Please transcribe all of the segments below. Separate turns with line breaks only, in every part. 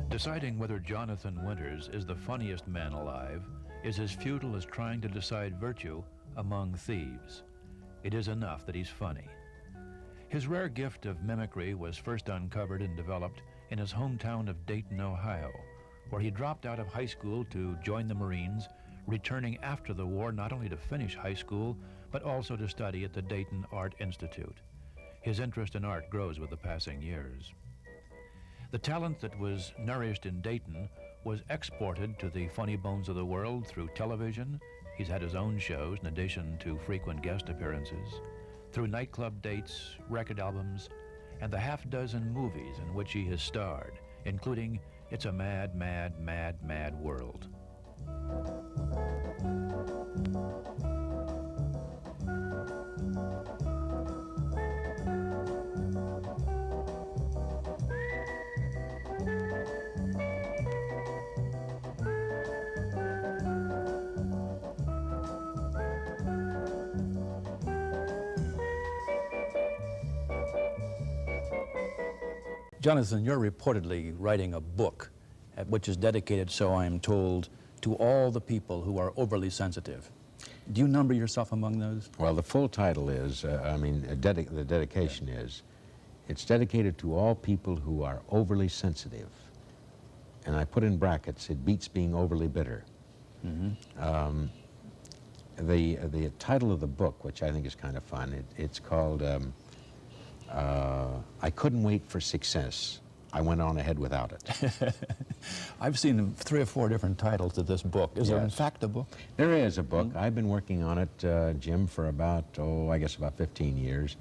Deciding whether Jonathan Winters is the funniest man alive is as futile as trying to decide virtue among thieves. It is enough that he's funny. His rare gift of mimicry was first uncovered and developed in his hometown of Dayton, Ohio, where he dropped out of high school to join the Marines, returning after the war not only to finish high school, but also to study at the Dayton Art Institute. His interest in art grows with the passing years. The talent that was nourished in Dayton was exported to the funny bones of the world through television. He's had his own shows in addition to frequent guest appearances, through nightclub dates, record albums, and the half-dozen movies in which he has starred, including It's a Mad, Mad, Mad, Mad World. Jonathan, you're reportedly writing a book which is dedicated, so I am told, to all the people who are overly sensitive. Do you number yourself among those?
Well, the full title is, the dedication is, it's dedicated to all people who are overly sensitive. And I put in brackets, it beats being overly bitter. Mm-hmm. The title of the book, which I think is kind of fun, it's called I Couldn't Wait for Success. I Went On Ahead Without It.
I've seen 3 or 4 different titles to this book. Is there in fact a book?
There is a book. Mm-hmm. I've been working on it, Jim, for about, I guess about 15 years.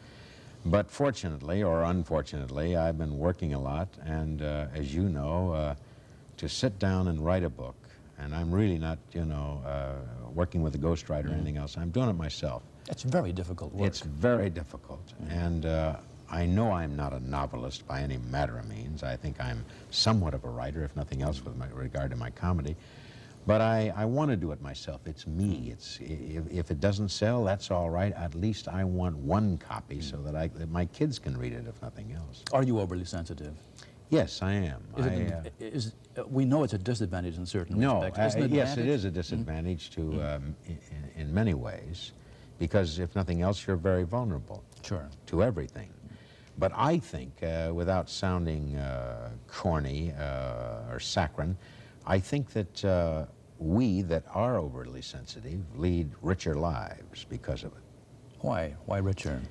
But fortunately, or unfortunately, I've been working a lot, and as you know, to sit down and write a book, and I'm really not, working with a ghostwriter or anything else, I'm doing it myself.
It's very difficult work.
It's very difficult, and I know I'm not a novelist by any matter of means. I think I'm somewhat of a writer, if nothing else, with regard to my comedy. But I want to do it myself. It's me. If it doesn't sell, that's all right. At least I want one copy so that my kids can read it, if nothing else.
Are you overly sensitive?
Yes, I am.
We know it's a disadvantage in certain respects.
Yes, it is a disadvantage in many ways, because if nothing else, you're very vulnerable to everything. But I think, without sounding corny or saccharine, I think that we that are overly sensitive lead richer lives because of it.
Why? Why richer?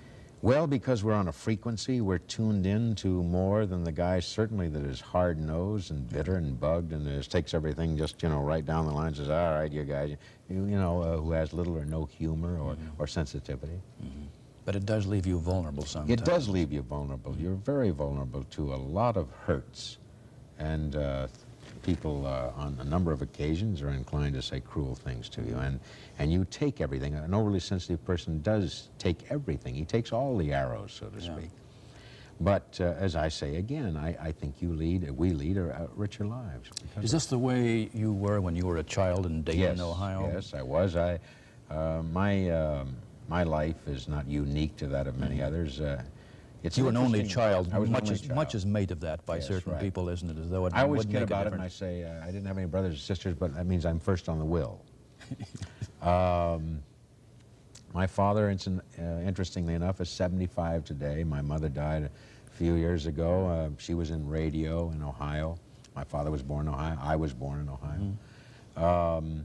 Well, because we're on a frequency, we're tuned in to more than the guy certainly that is hard-nosed and bitter and bugged and just takes everything just, right down the line and says, all right, you guys, who has little or no humor or sensitivity. Mm-hmm.
But it does leave you vulnerable sometimes.
It does leave you vulnerable. You're very vulnerable to a lot of hurts. And people on a number of occasions are inclined to say cruel things to you. And you take everything. An overly sensitive person does take everything. He takes all the arrows, so to speak. But as I say again, I think we lead richer lives.
Is this the way you were when you were a child in Dayton, Ohio?
Yes, I was. My life is not unique to that of many others.
You were an only child. Much is made of that by certain people, isn't it? As though
I always kid about it, and I say I didn't have any brothers or sisters, but that means I'm first on the will. My father, interestingly enough, is 75 today. My mother died a few years ago. She was in radio in Ohio. My father was born in Ohio. I was born in Ohio. Mm-hmm.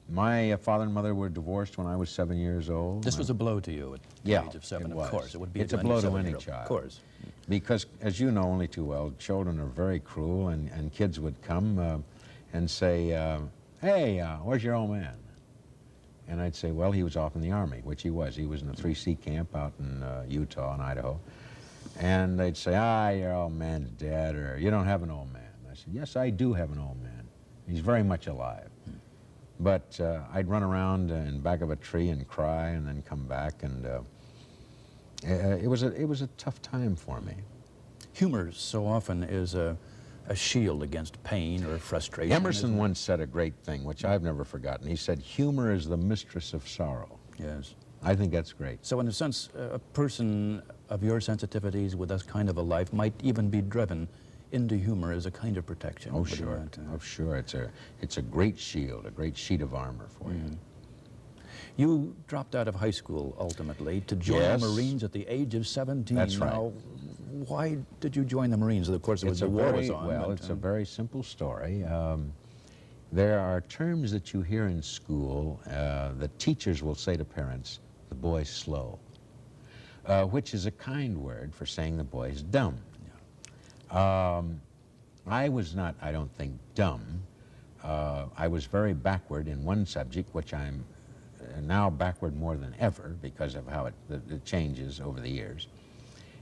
My father and mother were divorced when I was 7 years old.
This was a blow to you at the age of 7, of course. It would be
a blow to any child.
Of course.
Because, as you know only too well, children are very cruel, and kids would come and say, hey, where's your old man? And I'd say, well, he was off in the Army, which he was. He was in a 3C camp out in Utah and Idaho. And they'd say, your old man's dead, or you don't have an old man. I said, yes, I do have an old man. He's very much alive. But I'd run around in back of a tree and cry and then come back, and it was a tough time for me.
Humor so often is a shield against pain or frustration.
Emerson once said a great thing, which I've never forgotten. He said, humor is the mistress of sorrow.
Yes.
I think that's great.
So in a sense, a person of your sensitivities with this kind of a life might even be driven into humor as a kind of protection.
Oh, sure. Oh, sure. It's a great shield, a great sheet of armor for you.
You dropped out of high school ultimately to join the Marines at the age of 17.
That's right.
Now, why did you join the Marines? Of course, the war was on.
Well, it's a very simple story. There are terms that you hear in school that teachers will say to parents, the boy's slow, which is a kind word for saying the boy's dumb. I was not, I don't think, dumb. I was very backward in one subject, which I'm now backward more than ever because of how it changes over the years,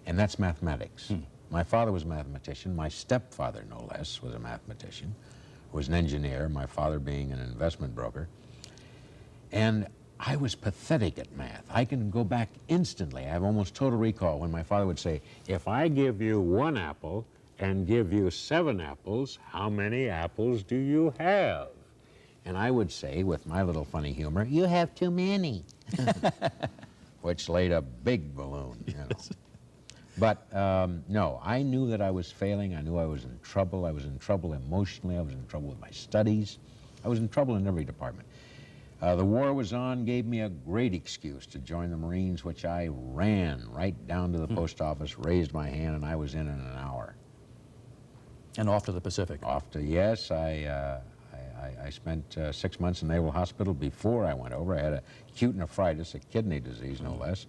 and that's mathematics. My father was a mathematician. My stepfather, no less, was a mathematician, was an engineer, my father being an investment broker. And I was pathetic at math. I can go back instantly. I have almost total recall when my father would say, if I give you 1 apple and give you 7 apples, how many apples do you have? And I would say, with my little funny humor, you have too many, which laid a big balloon, you know. But no, I knew that I was failing. I knew I was in trouble. I was in trouble emotionally. I was in trouble with my studies. I was in trouble in every department. The war was on, gave me a great excuse to join the Marines, which I ran right down to the post office, raised my hand, and I was in an hour.
And off to the Pacific.
Off to, yes. I spent 6 months in Naval Hospital before I went over. I had acute nephritis, a kidney disease, no less.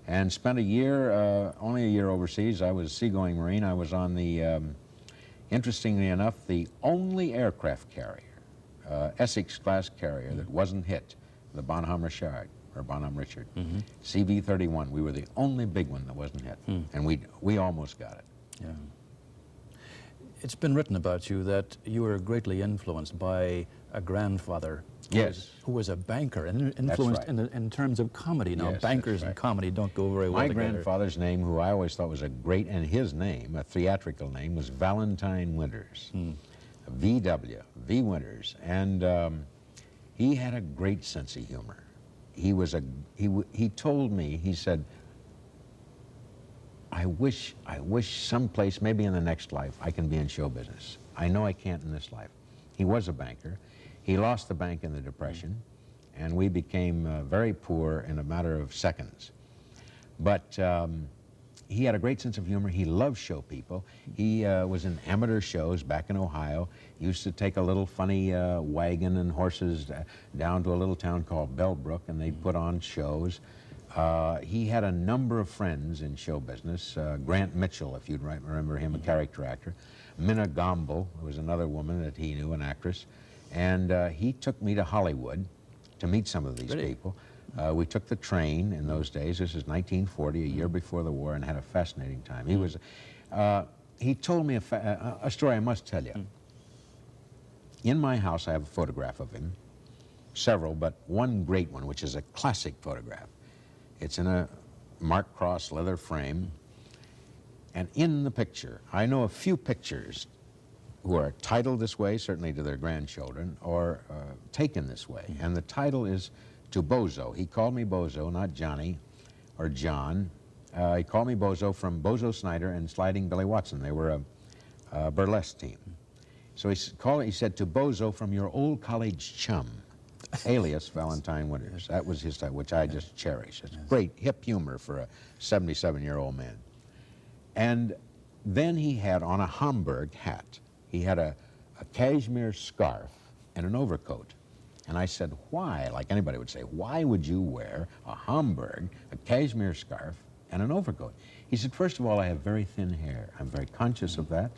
And spent a year, only a year overseas. I was a seagoing Marine. I was on the, interestingly enough, the only aircraft carrier, Essex-class carrier that wasn't hit, the Bonhomme Richard, or Bonhomme Richard, CV-31. We were the only big one that wasn't hit, and we almost got it.
Yeah. It's been written about you that you were greatly influenced by a grandfather who was a banker and influenced in terms of comedy. Now, bankers and comedy don't go very well together.
My grandfather's name, who I always thought was a great, and his name, a theatrical name, was Valentine Winters. VW, V. Winters. And he had a great sense of humor. He told me, he said, I wish someplace, maybe in the next life, I can be in show business. I know I can't in this life. He was a banker. He lost the bank in the Depression, and we became very poor in a matter of seconds. But he had a great sense of humor. He loved show people. He was in amateur shows back in Ohio. He used to take a little funny wagon and horses down to a little town called Bellbrook, and they'd put on shows. He had a number of friends in show business. Grant Mitchell, if you'd remember him, a character actor. Minna Gomble was another woman that he knew, an actress. And he took me to Hollywood to meet some of these people. We took the train in those days. This is 1940, a year before the war, and had a fascinating time. He was, he told me a story I must tell you. In my house, I have a photograph of him, several, but one great one, which is a classic photograph. It's in a Mark Cross leather frame, and in the picture, I know a few pictures who are titled this way, certainly to their grandchildren, or taken this way. And the title is to Bozo. He called me Bozo, not Johnny or John. He called me Bozo from Bozo Snyder and Sliding Billy Watson. They were a burlesque team. So he said, to Bozo from your old college chum, alias Valentine Winters. That was his title, which I just cherish. It's great hip humor for a 77-year-old man. And then he had on a Homburg hat, he had a cashmere scarf and an overcoat. And I said, why, like anybody would say, why would you wear a Homburg, a cashmere scarf, and an overcoat? He said, first of all, I have very thin hair. I'm very conscious of that.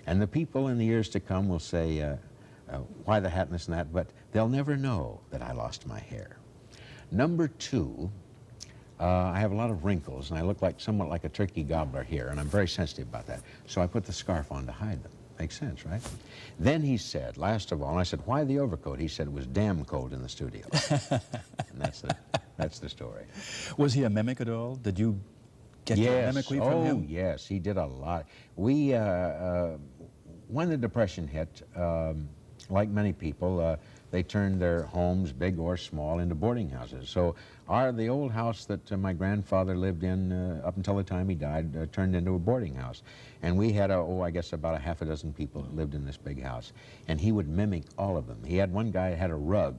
And the people in the years to come will say, why the hat and this and that, but they'll never know that I lost my hair. Number two, I have a lot of wrinkles, and I look like somewhat like a turkey gobbler here, and I'm very sensitive about that. So I put the scarf on to hide them. Makes sense, right? Then he said, last of all, and I said, why the overcoat? He said it was damn cold in the studio. And that's the story.
Was he a mimic at all? Did you get your mimicry from him?
Oh, yes, he did a lot. We, when the Depression hit, like many people, they turned their homes, big or small, into boarding houses. So the old house that my grandfather lived in up until the time he died turned into a boarding house. And we had, I guess about a half a dozen people that lived in this big house. And he would mimic all of them. He had one guy that had a rug,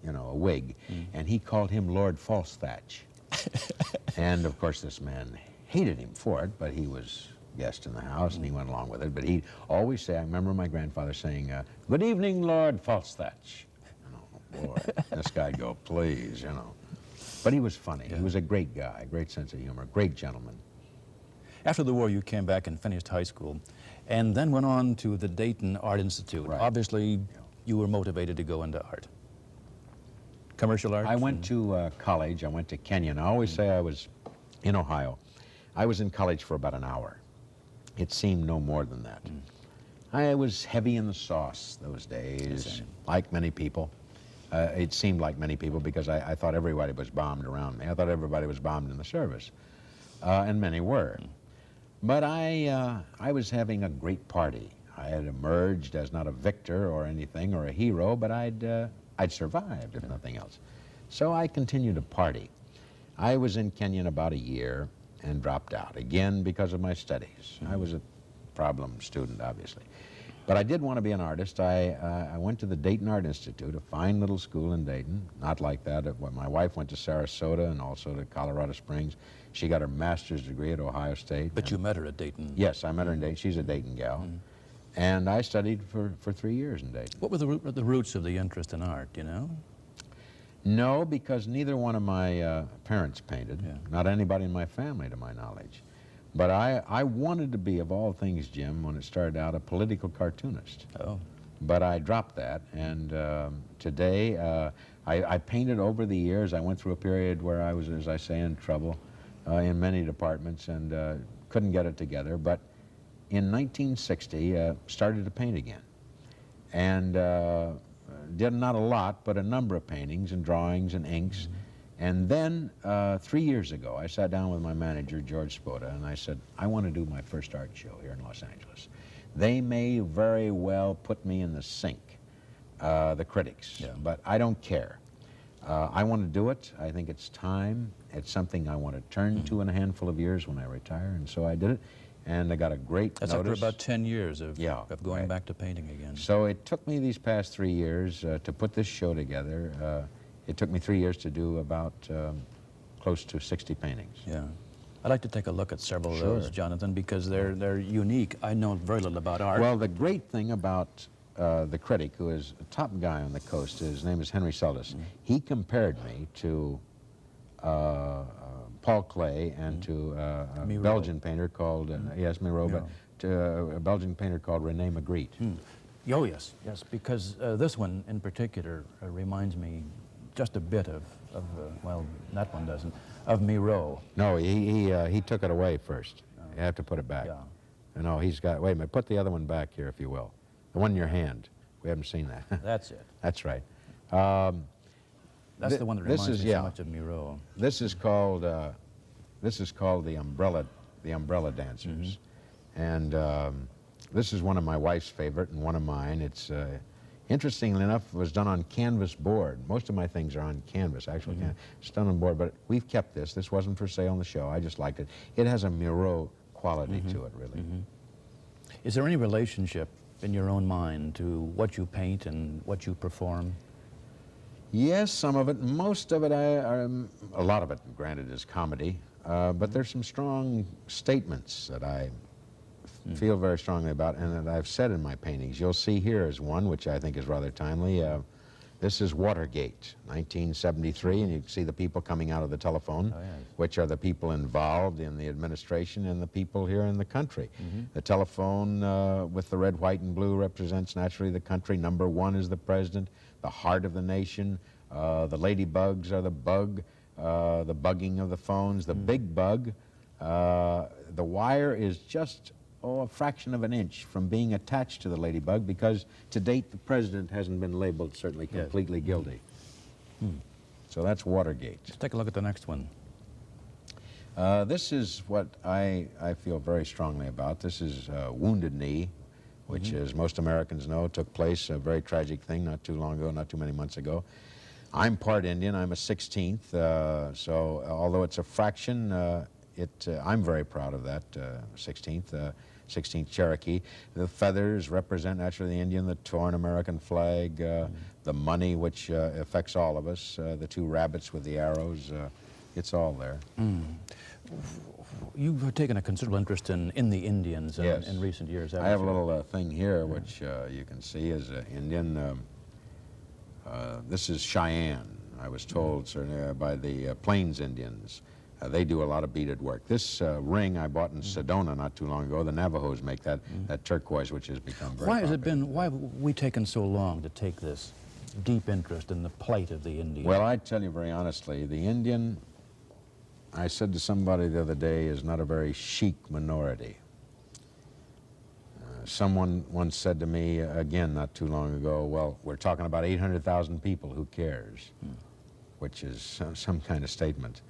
you know, a wig, and he called him Lord Falsthatch. And of course this man hated him for it, but he was guest in the house and he went along with it. But he'd always say, I remember my grandfather saying, "Good evening, Lord Falsthatch." Oh boy, this guy'd go, please, you know. But he was funny. Yeah. He was a great guy, great sense of humor, great gentleman.
After the war, you came back and finished high school, and then went on to the Dayton Art Institute.
Right.
Obviously, you were motivated to go into art. Commercial art?
I went to college. I went to Kenyon. I always say I was in Ohio. I was in college for about an hour. It seemed no more than that. I was heavy in the sauce those days, like many people. It seemed like many people because I thought everybody was bombed around me. I thought everybody was bombed in the service, and many were. But I was having a great party. I had emerged as not a victor or anything or a hero, but I'd survived, if nothing else. So I continued to party. I was in Kenyon about a year and dropped out, again because of my studies. I was a problem student, obviously. But I did want to be an artist. I went to the Dayton Art Institute, a fine little school in Dayton, not like that. My wife went to Sarasota and also to Colorado Springs. She got her master's degree at Ohio State.
But you met her at Dayton.
Yes, I met her in Dayton. She's a Dayton gal. And I studied for 3 years in Dayton.
What were the roots of the interest in art, you know?
No, because neither one of my parents painted, not anybody in my family to my knowledge. But I wanted to be, of all things, Jim, when it started out, a political cartoonist.
Oh.
But I dropped that, and today I painted over the years. I went through a period where I was, as I say, in trouble in many departments and couldn't get it together. But in 1960, started to paint again. And did not a lot, but a number of paintings and drawings and inks. And then 3 years ago, I sat down with my manager, George Spoda, and I said, I want to do my first art show here in Los Angeles. They may very well put me in the sink, the critics, but I don't care. I want to do it. I think it's time. It's something I want to turn to in a handful of years when I retire, and so I did it. And I got a great
That's
notice.
after about 10 years of going back to painting again.
So it took me these past 3 years to put this show together. It took me 3 years to do about close to 60 paintings.
Yeah. I'd like to take a look at several of those, Jonathan, because they're unique. I know very little about art.
Well, the great thing about the critic, who is a top guy on the coast, his name is Henry Seldes. He compared me to Paul Klee and to a Belgian painter called, yes, Miro, but to a Belgian painter called René Magritte.
Oh, yes, because this one in particular reminds me just a bit of well, that one doesn't, of Miro.
No, he took it away first. You have to put it back. Yeah. No, he's got, wait a minute, put the other one back here, if you will. The one in your hand. We haven't seen that.
That's it.
That's right.
That's the one that reminds me so much of Miro.
This is called the Umbrella Dancers, and this is one of my wife's favorite and one of mine. It's interestingly enough was done on canvas board. Most of my things are on canvas, actually. It's done on board, but we've kept this. This wasn't for sale on the show. I just liked it. It has a Miro quality to it, really.
Is there any relationship in your own mind to what you paint and what you perform?
Yes, some of it. Most of it, a lot of it, granted, is comedy. But there's some strong statements that I feel very strongly about and that I've said in my paintings. You'll see here is one which I think is rather timely. This is Watergate, 1973, and you can see the people coming out of the telephone, which are the people involved in the administration and the people here in the country. The telephone with the red, white, and blue represents naturally the country. Number one is the president, the heart of the nation. The ladybugs are the bug, the bugging of the phones, the big bug. The wire is just a fraction of an inch from being attached to the ladybug because to date the president hasn't been labeled certainly completely guilty. So that's Watergate.
Let's take a look at the next one.
This is what I feel very strongly about. This is Wounded Knee, which, as most Americans know, took place, a very tragic thing not too long ago, not too many months ago. I'm part Indian. I'm a 16th, so although it's a fraction, I'm very proud of that, 16th Cherokee. The feathers represent naturally the Indian, the torn American flag, the money, which affects all of us, the two rabbits with the arrows, it's all there.
You've taken a considerable interest in the Indians
Yes.
in recent years, haven't
I have
you?
a little thing here, which you can see is Indian. This is Cheyenne, I was told, certainly, by the Plains Indians. They do a lot of beaded work. This ring I bought in Sedona not too long ago. The Navajos make that turquoise, which has become very popular.
Why have we taken so long to take this deep interest in the plight of the Indian?
Well, I tell you very honestly, the Indian, I said to somebody the other day, is not a very chic minority. Someone once said to me, again not too long ago, well, we're talking about 800,000 people, who cares? Which is some kind of statement.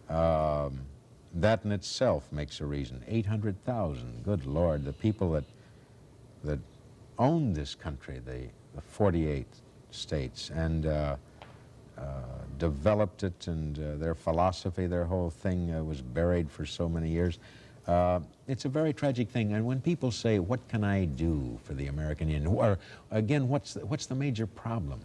That in itself makes a reason. 800,000, good Lord, the people that own this country, the 48 states, and developed it, and their philosophy, their whole thing was buried for so many years. It's a very tragic thing, and when people say, what can I do for the American Indian? Or, again, what's the major problem?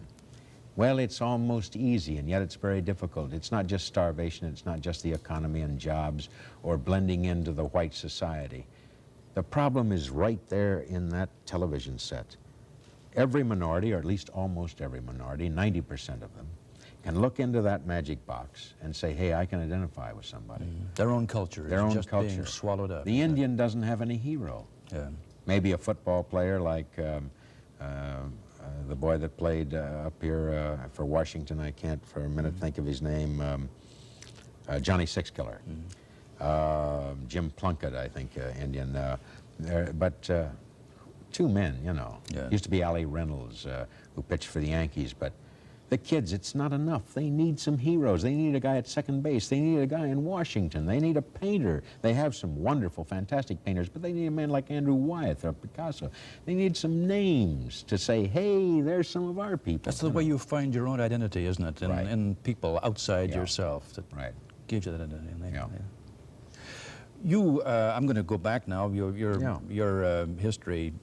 Well, it's almost easy, and yet it's very difficult. It's not just starvation, it's not just the economy and jobs, or blending into the white society. The problem is right there in that television set. Every minority, or at least almost every minority, 90% of them, can look into that magic box and say, hey, I can identify with somebody.
Their own culture is just being swallowed up.
The Indian doesn't have any hero.
Yeah.
Maybe a football player like the boy that played up here for Washington, I can't for a minute think of his name, Johnny Sixkiller. Jim Plunkett, I think, Indian. But two men, you know.
Yeah.
Used to be Allie Reynolds, who pitched for the Yankees, but the kids, it's not enough. They need some heroes. They need a guy at second base. They need a guy in Washington. They need a painter. They have some wonderful, fantastic painters, but they need a man like Andrew Wyeth or Picasso. They need some names to say, hey, there's some of our people.
That's the way you find your own identity, isn't it? In people outside yourself that gives you that identity. You, I'm going to go back now. Your history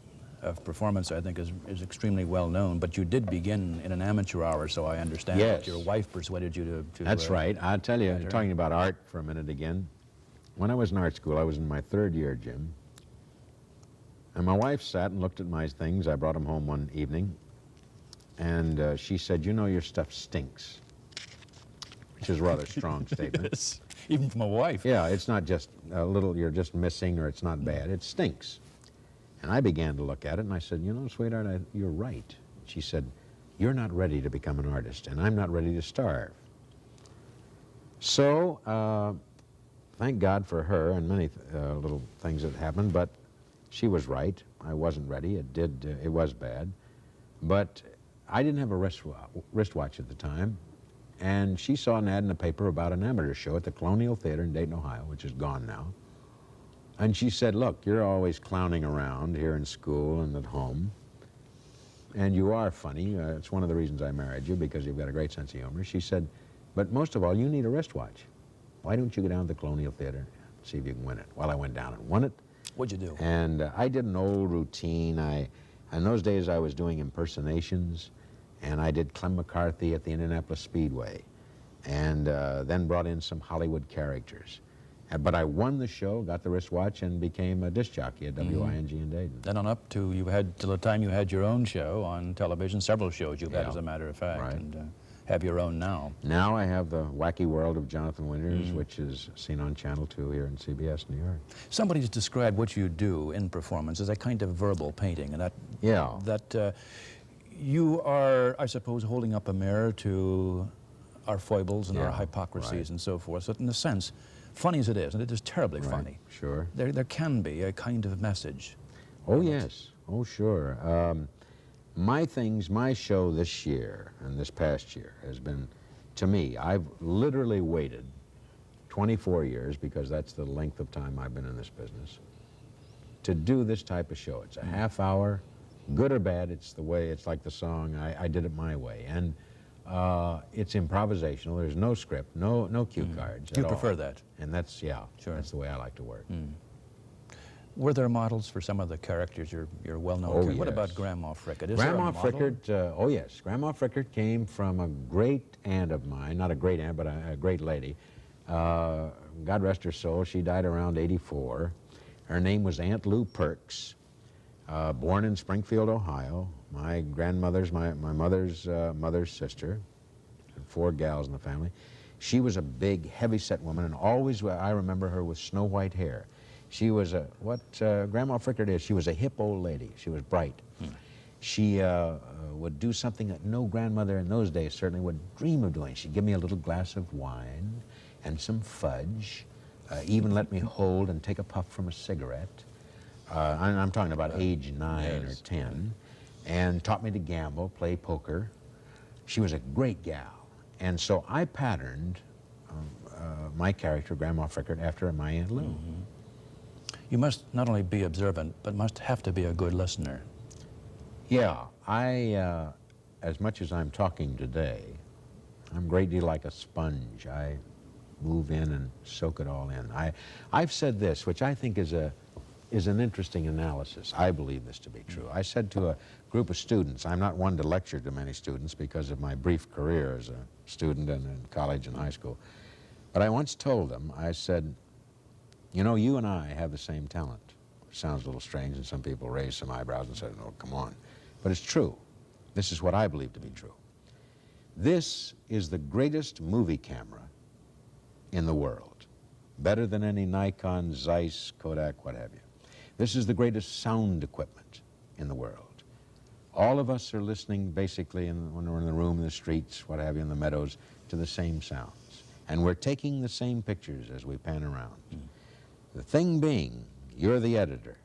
of performance, I think, is extremely well known, but you did begin in an amateur hour, so I understand that your wife persuaded you to
That's right. I'll tell you, talking about art for a minute again, when I was in art school, I was in my 3rd year, Jim, and my wife sat and looked at my things. I brought them home one evening, and she said, you know, your stuff stinks, which is a rather strong statement.
Yes, even from a wife.
Yeah, it's not just a little, you're just missing, or it's not bad, it stinks. And I began to look at it, and I said, you know, sweetheart, you're right. She said, you're not ready to become an artist, and I'm not ready to starve. So, thank God for her and many little things that happened, but she was right. I wasn't ready. It was bad. But I didn't have a wristwatch at the time, and she saw an ad in the paper about an amateur show at the Colonial Theater in Dayton, Ohio, which is gone now. And she said, look, you're always clowning around here in school and at home, and you are funny. It's one of the reasons I married you, because you've got a great sense of humor. She said, but most of all, you need a wristwatch. Why don't you go down to the Colonial Theater and see if you can win it? Well, I went down and won it.
What'd you do?
And I did an old routine. In those days, I was doing impersonations, and I did Clem McCarthy at the Indianapolis Speedway, and then brought in some Hollywood characters. But I won the show, got the wristwatch, and became a disc jockey at WING in Dayton. Then
on up to, till the time you had your own show on television, several shows you've had, as a matter of fact, and have your own now.
Now I have the Wacky World of Jonathan Winters, which is seen on Channel 2 here in CBS New York.
Somebody's described what you do in performance as a kind of verbal painting, and that you are, I suppose, holding up a mirror to our foibles and our hypocrisies and so forth. So in a sense, funny as it is, and it is terribly funny,
sure,
there can be a kind of message.
Oh, yes. Oh, sure. My show this year and this past year has been, to me, I've literally waited 24 years, because that's the length of time I've been in this business, to do this type of show. It's a half hour, good or bad, it's the way, it's like the song, I did it my way. And it's improvisational, there's no script, no cue cards
You prefer that?
And that's, yeah,
sure.
That's the way I like to work.
Were there models for some of the characters you're well known for?
Yes.
What about Grandma Frickett? Is
Grandma
there a model?
Frickett, oh yes, Grandma Frickett came from a great aunt of mine, not a great aunt, but a great lady. God rest her soul, she died around 84. Her name was Aunt Lou Perks, born in Springfield, Ohio. My grandmother's, my mother's mother's sister, 4 gals in the family. She was a big, heavy-set woman, and always, I remember her with snow-white hair. She was what Grandma Frickett is, she was a hip old lady. She was bright. She would do something that no grandmother in those days certainly would dream of doing. She'd give me a little glass of wine and some fudge, even let me hold and take a puff from a cigarette. I'm talking about age 9 or 10, and taught me to gamble, play poker. She was a great gal. And so I patterned my character, Grandma Frickett, after my Aunt Lou.
You must not only be observant, but must have to be a good listener.
Yeah, as much as I'm talking today, I'm a great deal like a sponge. I move in and soak it all in. I've said this, which I think is an interesting analysis. I believe this to be true. I said to a group of students, I'm not one to lecture to many students because of my brief career as a student and in college and high school, but I once told them, I said, you know, you and I have the same talent. It sounds a little strange, and some people raised some eyebrows and said, oh, come on. But it's true. This is what I believe to be true. This is the greatest movie camera in the world, better than any Nikon, Zeiss, Kodak, what have you. This is the greatest sound equipment in the world. All of us are listening basically when we're in the room, in the streets, what have you, in the meadows, to the same sounds. And we're taking the same pictures as we pan around. The thing being, you're the editor,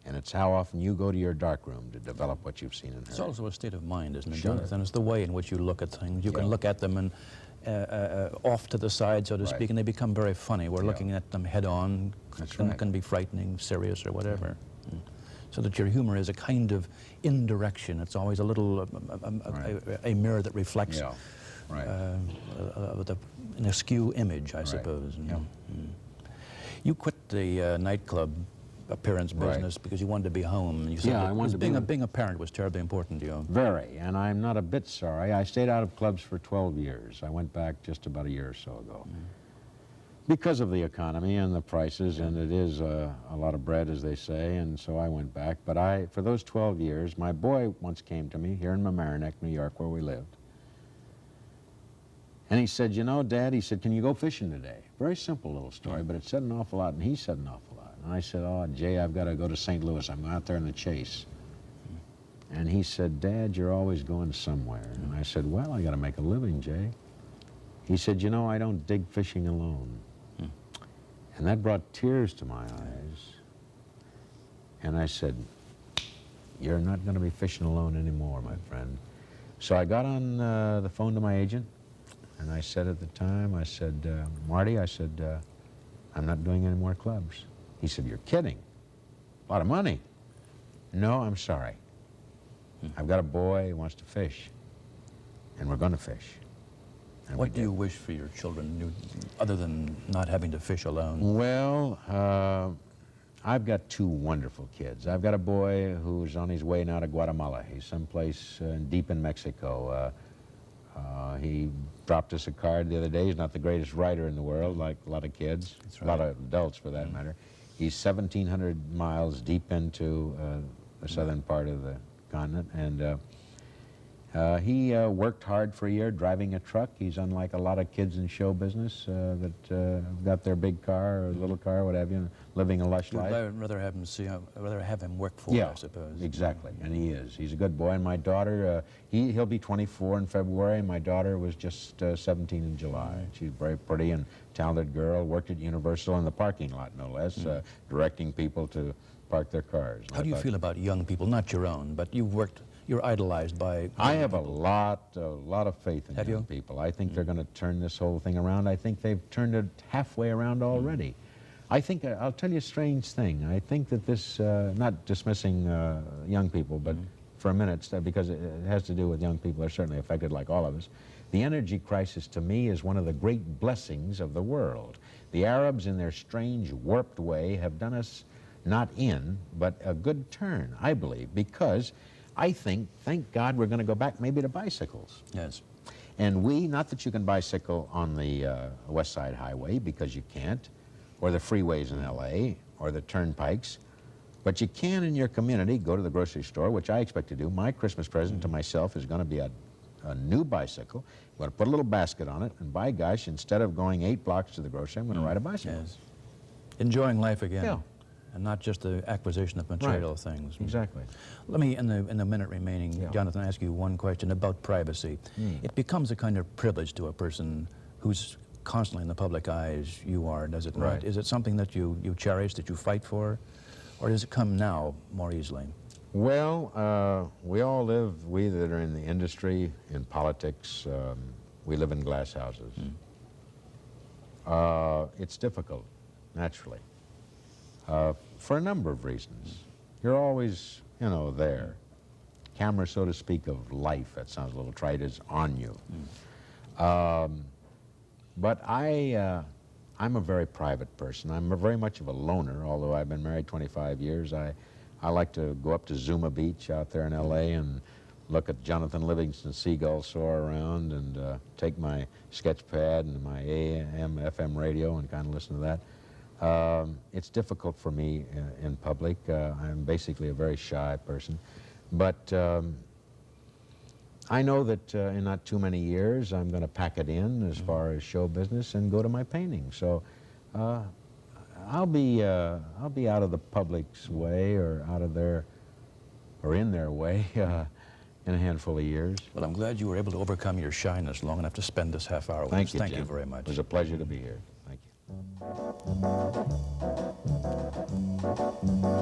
and it's how often you go to your darkroom to develop what you've seen and heard.
It's also a state of mind, isn't it,
Sure.
Jonathan? It's the way in which you look at things. You can look at them and off to the side, so to speak, and they become very funny. We're looking at them head on.
That's
can be frightening, serious, or whatever. So that your humor is a kind of indirection. It's always a little, a mirror that reflects an askew image, I suppose. You quit the nightclub appearance business because you wanted to be home. You said being a parent was terribly important to you.
Very, and I'm not a bit sorry. I stayed out of clubs for 12 years. I went back just about a year or so ago. Because of the economy and the prices, and it is a lot of bread, as they say, and so I went back. But for those 12 years, my boy once came to me here in Mamaroneck, New York, where we lived. And he said, you know, Dad, he said, can you go fishing today? Very simple little story, but it said an awful lot, and he said an awful lot. And I said, oh, Jay, I've got to go to St. Louis. I'm out there in the chase. And he said, Dad, you're always going somewhere. And I said, well, I got to make a living, Jay. He said, you know, I don't dig fishing alone. And that brought tears to my eyes. And I said, you're not going to be fishing alone anymore, my friend. So I got on the phone to my agent, and I said at the time, I said, Marty, I said, I'm not doing any more clubs. He said, you're kidding. A lot of money. No, I'm sorry. I've got a boy who wants to fish, and we're going to fish. And
what do you wish for your children, other than not having to fish alone?
Well, I've got 2 wonderful kids. I've got a boy who's on his way now to Guatemala. He's someplace deep in Mexico. He dropped us a card the other day. He's not the greatest writer in the world, like a lot of kids, a lot of adults for that matter. He's 1,700 miles deep into the southern part of the continent, and he worked hard for a year driving a truck. He's unlike a lot of kids in show business that got their big car or little car, what have you, living a lush life.
I'd rather have him rather have him work for you, I suppose.
Exactly, and he is. He's a good boy. And my daughter, he'll be 24 in February, and my daughter was just 17 in July. She's a very pretty and talented girl, worked at Universal in the parking lot, no less, directing people to park their cars.
How do you feel about young people, not your own, but you're idolized by
I have a lot of faith in young people. I think they're going to turn this whole thing around. I think they've turned it halfway around already. I think, I'll tell you a strange thing. I think that this, not dismissing young people, but for a minute, because it has to do with young people, they're certainly affected like all of us. The energy crisis, to me, is one of the great blessings of the world. The Arabs, in their strange, warped way, have done us not in, but a good turn, I believe, because I think, thank God, we're going to go back maybe to bicycles.
Yes.
And we, not that you can bicycle on the West Side Highway, because you can't, or the freeways in LA, or the turnpikes, but you can in your community go to the grocery store, which I expect to do. My Christmas present to myself is going to be a new bicycle. I'm going to put a little basket on it, and by gosh, instead of going 8 blocks to the grocery, I'm going to ride a bicycle.
Yes. Enjoying life again.
Yeah.
And not just the acquisition of material things.
Exactly.
Let me, in the minute remaining, Jonathan, ask you one question about privacy. It becomes a kind of privilege to a person who's constantly in the public eye as you are, does it not? Is it something that you cherish, that you fight for, or does it come now more easily?
Well, we all live, we that are in the industry, in politics, we live in glass houses. It's difficult, naturally, for a number of reasons. You're always, you know, there. Camera, so to speak, of life, that sounds a little trite, is on you. But I'm a very private person. I'm very much of a loner, although I've been married 25 years. I like to go up to Zuma Beach out there in LA and look at Jonathan Livingston's seagulls soar around and take my sketch pad and my AM, FM radio and kind of listen to that. It's difficult for me in public. I'm basically a very shy person. But I know that in not too many years I'm going to pack it in as far as show business and go to my painting. So I'll be out of the public's way, or out of their, or in their way, in a handful of years.
Well, I'm glad you were able to overcome your shyness long enough to spend this half hour with us. Thank you very much.
It was a pleasure to be here. Thank you.